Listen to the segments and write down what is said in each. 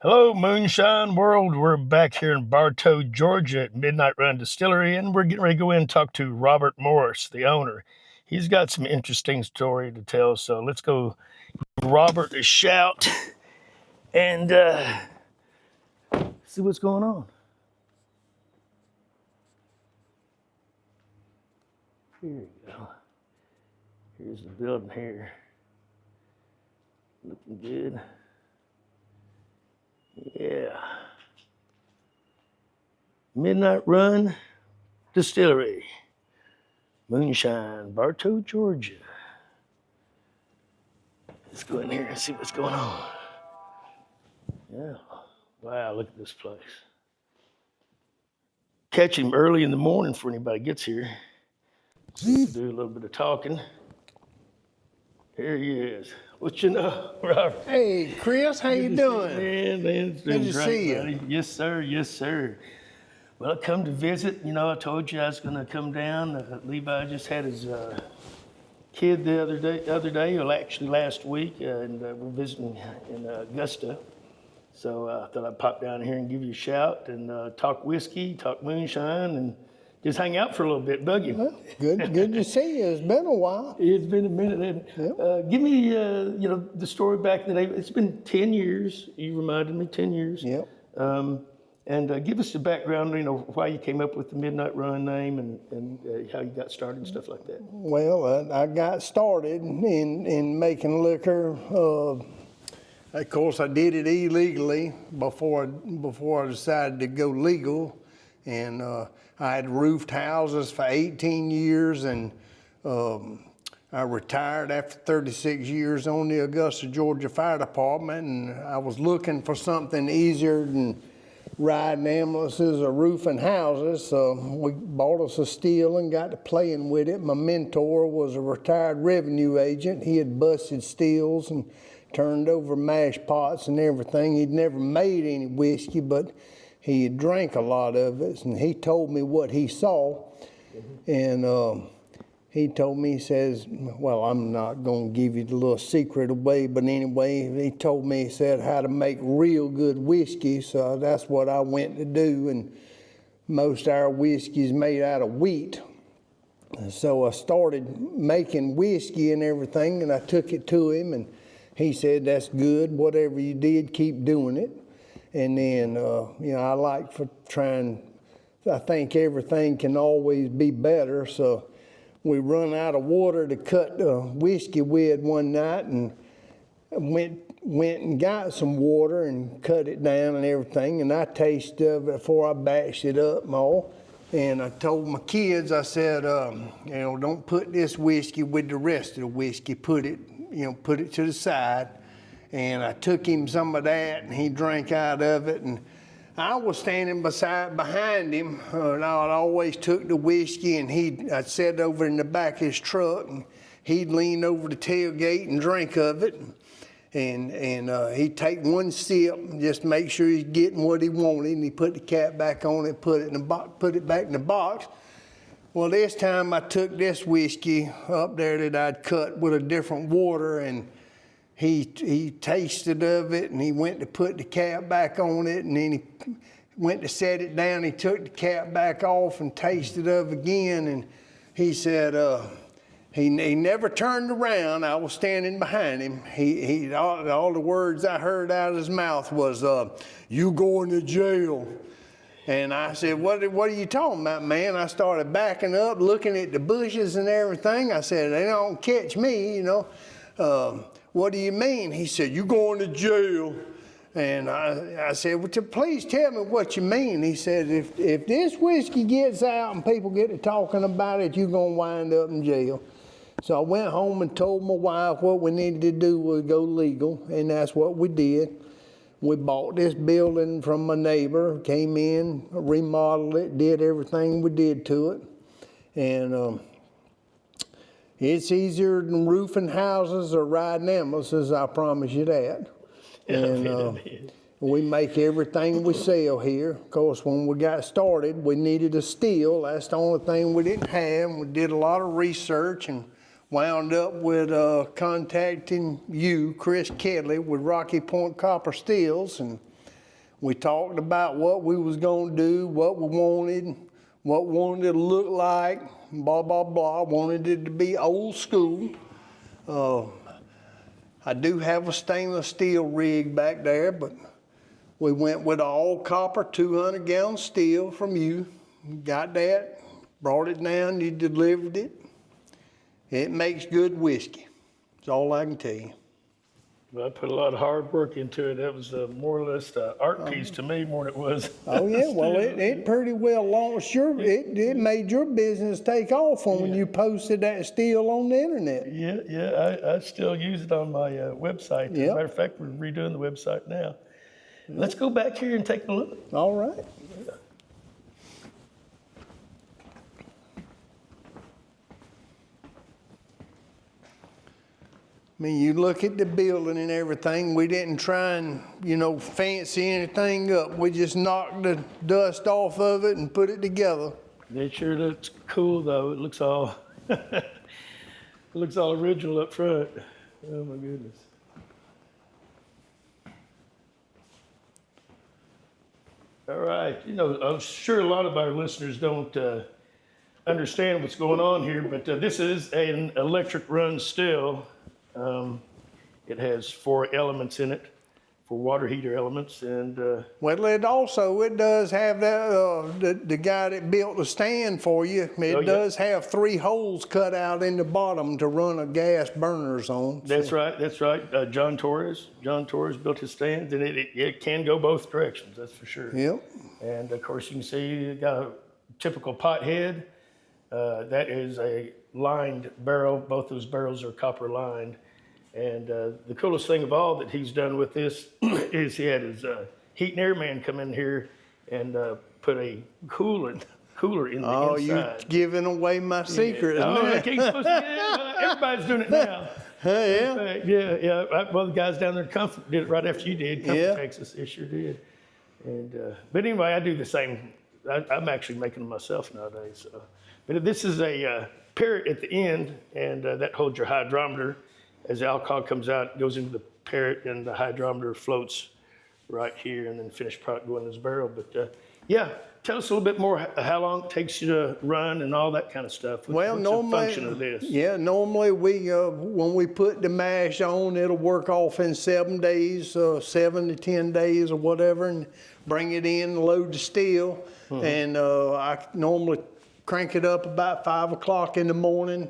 Hello, Moonshine World. We're back here in Bartow, Georgia at Midnight Run Distillery, and we're getting ready to go in and talk to Robert Morris, the owner. He's got some interesting story to tell, so let's go give Robert a shout and see what's going on. Here you go. Here's the building here. Looking good. Yeah. Midnight Run Distillery. Moonshine, Bartow, Georgia. Let's go in here and see what's going on. Yeah. Wow, look at this place. Catch him early in the morning before anybody gets here. So we can do a little bit of talking. Here he is. What you know, Robert? Hey, Chris, how you doing? Man, it's doing Good to great, see you. buddy. Yes, sir. Yes, sir. Well, I come to visit. You know, I told you I was going to come down. Levi just had his kid the other day, or actually last week, and we're visiting in Augusta. So I thought I'd pop down here and give you a shout and talk whiskey, talk moonshine, and just hang out for a little bit, bug you. Well, good to see you. It's been a while. It's been a minute. Yep. Give me, the story back in the day. It's been 10 years. You reminded me, 10 years. Yep. And give us the background, why you came up with the Midnight Run name and how you got started and stuff like that. Well, I got started in making liquor. Of course, I did it illegally before I decided to go legal. And I had roofed houses for 18 years, and I retired after 36 years on the Augusta, Georgia Fire Department, and I was looking for something easier than riding ambulances or roofing houses. So we bought us a steel and got to playing with it. My mentor was a retired revenue agent. He had busted steels and turned over mash pots and everything. He'd never made any whiskey, but he had drank a lot of it, and he told me what he saw. And he told me, he says, well, I'm not going to give you the little secret away, but anyway, he told me, he said, how to make real good whiskey. So that's what I went to do. And most of our whiskey is made out of wheat. And so I started making whiskey and everything, and I took it to him, and he said, that's good. Whatever you did, keep doing it. And then, I like for trying, I think everything can always be better. So we run out of water to cut whiskey with one night, and went and got some water and cut it down and everything. And I tasted of it before I batched it up and all. And I told my kids, I said, don't put this whiskey with the rest of the whiskey. Put it to the side. And I took him some of that, and he drank out of it. And I was standing behind him, and I always took the whiskey, and I'd sit over in the back of his truck, and he'd lean over the tailgate and drink of it. And he'd take one sip and just make sure he's getting what he wanted, and he put the cap back on it, put it back in the box. Well, this time I took this whiskey up there that I'd cut with a different water, and he tasted of it, and he went to put the cap back on it, and then he went to set it down. He took the cap back off and tasted of it again, and he said, he never turned around. I was standing behind him. All the words I heard out of his mouth was, you going to jail. And I said, what are you talking about, man? I started backing up, looking at the bushes and everything. I said, they don't catch me, What do you mean? He said, you going to jail. And I said, well, please tell me what you mean. He said, if this whiskey gets out and people get to talking about it, you're going to wind up in jail. So I went home and told my wife what we needed to do was go legal, and that's what we did. We bought this building from my neighbor, came in, remodeled it, did everything we did to it. And it's easier than roofing houses or riding ambulances, I promise you that. And we make everything we sell here. Of course, when we got started, we needed a still. That's the only thing we didn't have. We did a lot of research and wound up with contacting you, Chris Kedley, with Rocky Point Copper Stills. And We talked about what we was gonna do, what we wanted it to look like, blah, blah, blah. Wanted it to be old school. I do have a stainless steel rig back there, but we went with all copper 200-gallon steel from you. Got that, brought it down, you delivered it. It makes good whiskey. That's all I can tell you. Well, I put a lot of hard work into it. That was more or less an art piece to me more than it was. Oh yeah, well it pretty well launched it made your business take off when you posted that steel on the internet. Yeah, I still use it on my website. As a matter of fact, we're redoing the website now. Let's go back here and take a look. All right. I mean, you look at the building and everything, we didn't try and, fancy anything up. We just knocked the dust off of it and put it together. It sure looks cool, though. It looks all, original up front. Oh, my goodness. All right. I'm sure a lot of our listeners don't understand what's going on here, but this is an electric run still. It has 4 elements in it, 4 water heater elements, and well, it does have that the guy that built the stand for you. It does have 3 holes cut out in the bottom to run a gas burners on. That's right. John Torres built his stand, and it can go both directions. That's for sure. Yep. And of course, you can see you got a typical pot head. That is a lined barrel. Both those barrels are copper lined. And the coolest thing of all that he's done with this is he had his heat and air man come in here and put a cooler in the inside. Oh, you're giving away my secret. Oh, I ain't supposed to. Everybody's doing it now. Yeah. Yeah. Well, the guys down there in Comfort did it right after you did. Comfort, Texas, they sure did. And but anyway, I do the same. I'm actually making them myself nowadays. So. But this is a parrot at the end, and that holds your hydrometer. As the alcohol comes out, it goes into the parrot, and the hydrometer floats right here, and then the finished product goes in this barrel. But tell us a little bit more how long it takes you to run and all that kind of stuff. What's the function of this? Yeah, normally when we put the mash on, it'll work off in 7 days, 7 to 10 days or whatever, and bring it in, load the steel, and I normally crank it up about 5 o'clock in the morning,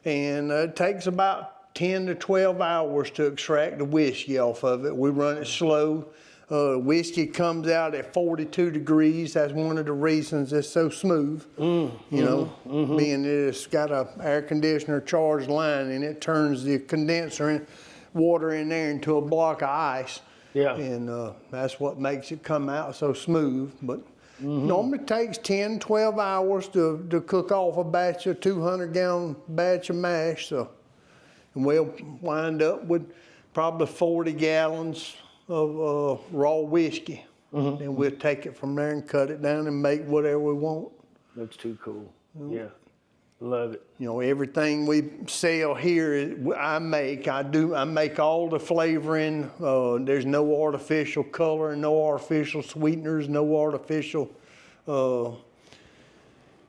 and it takes about 10 to 12 hours to extract the whiskey off of it. We run it slow. Whiskey comes out at 42 degrees. That's one of the reasons it's so smooth. Being it's got a air conditioner charged line, and it turns the condenser and water in there into a block of ice. Yeah. And that's what makes it come out so smooth. But normally it takes 10, 12 hours to cook off a batch of 200-gallon batch of mash. So. And we'll wind up with probably 40 gallons of raw whiskey. And we'll take it from there and cut it down and make whatever we want. That's too cool. Yeah, love it. Everything we sell here, I make all the flavoring. There's no artificial color, no artificial sweeteners, no artificial,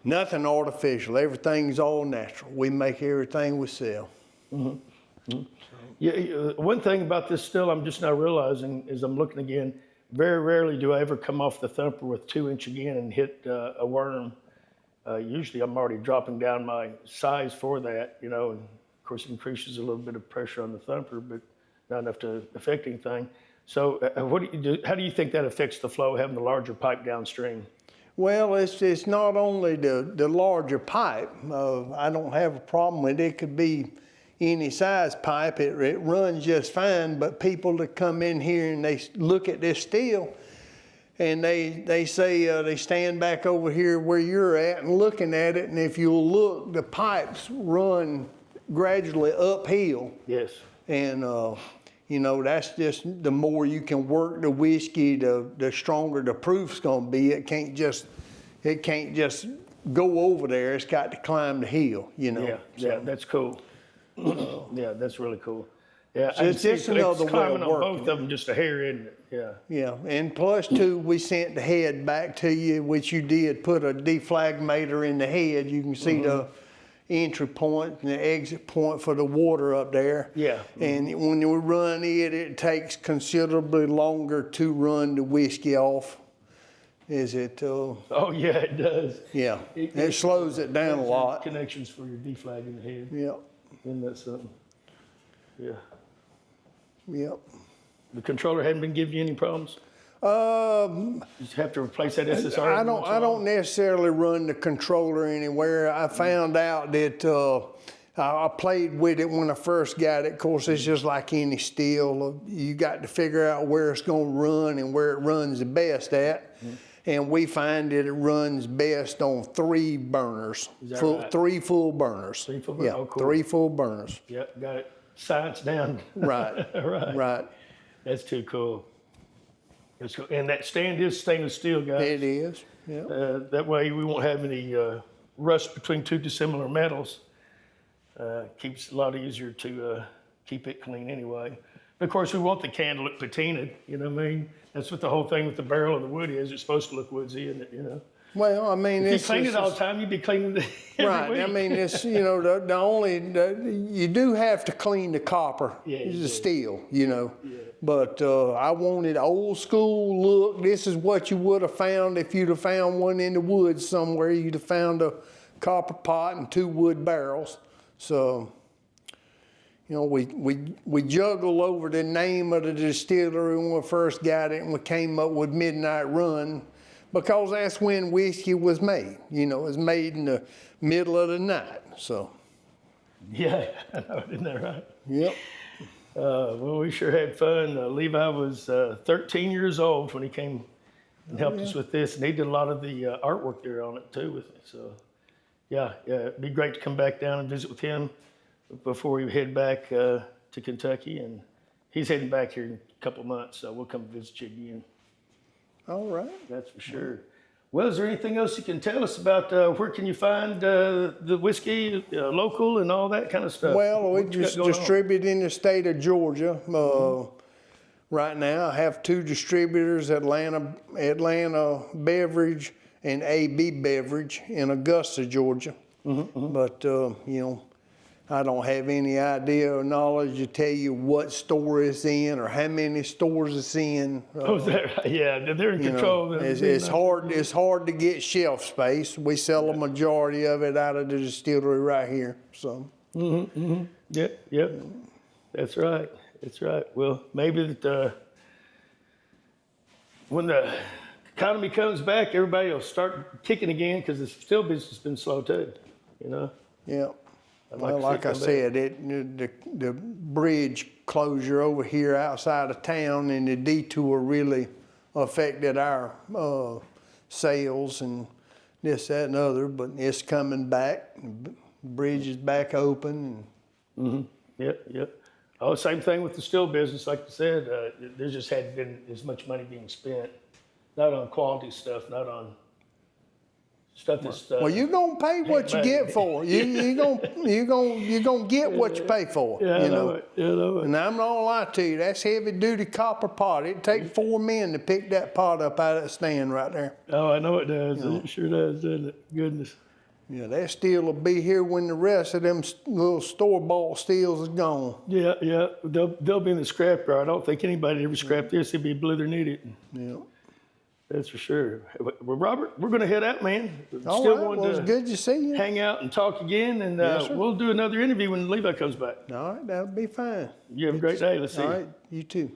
nothing artificial. Everything's all natural. We make everything we sell. Yeah, one thing about this still I'm just now realizing is I'm looking again, very rarely do I ever come off the thumper with 2-inch again and hit a worm. Usually I'm already dropping down my size for that, and of course it increases a little bit of pressure on the thumper, but not enough to affect anything. So what do you do? How do you think that affects the flow, having the larger pipe downstream? Well, it's not only the larger pipe. I don't have a problem with it. It could be any size pipe. It runs just fine, but people that come in here and they look at this steel and they say they stand back over here where you're at and looking at it, and if you'll look, the pipes run gradually uphill. Yes. And that's just the more you can work the whiskey, the stronger the proof's gonna be. It can't just go over there. It's got to climb the hill, Yeah, that's cool. Yeah, that's really cool. Yeah, I can see Just another way climbing of on working. both of them just a hair, isn't it? Yeah. Yeah, and plus too, we sent the head back to you, which you did put a deflagmator in the head. You can see the entry point and the exit point for the water up there. Yeah. And when you run it, it takes considerably longer to run the whiskey off. Is it? Oh yeah, it does. Yeah, it slows it down a lot. Connections for your deflag in the head. Yep, Isn't that something? Yeah. yep. The controller hadn't been giving you any problems? You just have to replace that SSR? I don't necessarily run the controller anywhere. I found out that I played with it when I first got it. Of course, it's just like any steel. You got to figure out where it's going to run and where it runs the best at. And we find that it runs best on 3 burners, right? 3 full burners. 3 full burners? Yeah, Oh, cool. 3 full burners. Yep, got it. Science down. Right, Right. right. That's too cool. That's cool. And that stand is stainless steel, guys. It is, yeah. That way we won't have any rust between 2 dissimilar metals. Keeps it a lot easier to keep it clean anyway. But of course, we want the can to look patinaed, you know what I mean? That's what the whole thing with the barrel and the wood is. It's supposed to look woodsy, isn't it, you know? Well, I mean, If you clean it all the time, you'd be cleaning it every right. week. I mean, it's, you know, you do have to clean the copper, the steel, you know. Yeah. But I wanted old school look. This is what you would have found if you'd have found one in the woods somewhere. You'd have found a copper pot and 2 wood barrels. So, you know, we juggled over the name of the distillery when we first got it, and we came up with Midnight Run, because that's when whiskey was made. You know, it was made in the middle of the night, so. Yeah, I know, isn't that right? Yep. Well, we sure had fun. Levi was 13 years old when he came and helped us with this, and he did a lot of the artwork there on it too with it. So, yeah, it'd be great to come back down and visit with him before we head back to Kentucky, and he's heading back here in a couple of months, so we'll come visit you again. All right. That's for sure. Well, is there anything else you can tell us about where can you find the whiskey local and all that kind of stuff? Well, we What you got just going on? distribute in the state of Georgia. Right now, I have 2 distributors, Atlanta Beverage and AB Beverage in Augusta, Georgia. But, you know, I don't have any idea or knowledge to tell you what store it's in or how many stores it's in. Oh, is that right? Yeah, they're in control. It's hard to get shelf space. We sell a majority of it out of the distillery right here. So. Yep. That's right. Well, maybe that when the economy comes back, everybody will start kicking again, because the still business has been slow too. You know. Yeah. Well, like I said, the bridge closure over here outside of town and the detour really affected our sales and this, that, and other. But it's coming back. The bridge is back open. Yep. Oh, same thing with the still business. Like I said, there just hadn't been as much money being spent, not on quality stuff, not on stuff that's. Well, you're gonna pay what you get for. You're gonna get what you pay for. Yeah, you know. I know it. And I'm not gonna lie to you, that's heavy duty copper pot. It takes 4 men to pick that pot up out of that stand right there. Oh, I know it does. It sure does, doesn't it? Goodness. Yeah, that steel will be here when the rest of them little store-bought steels is gone. Yeah. They'll be in the scrap yard. I don't think anybody ever scrapped this. They'd be blue their need it. Yeah. That's for sure. Well, Robert, we're going to head out, man. All Still right, wanted well, it's to good to see you. hang out and talk again, and Yes, sir. we'll do another interview when Levi comes back. All right, that'll be fine. You have a great day. Let's see All you. right, you too.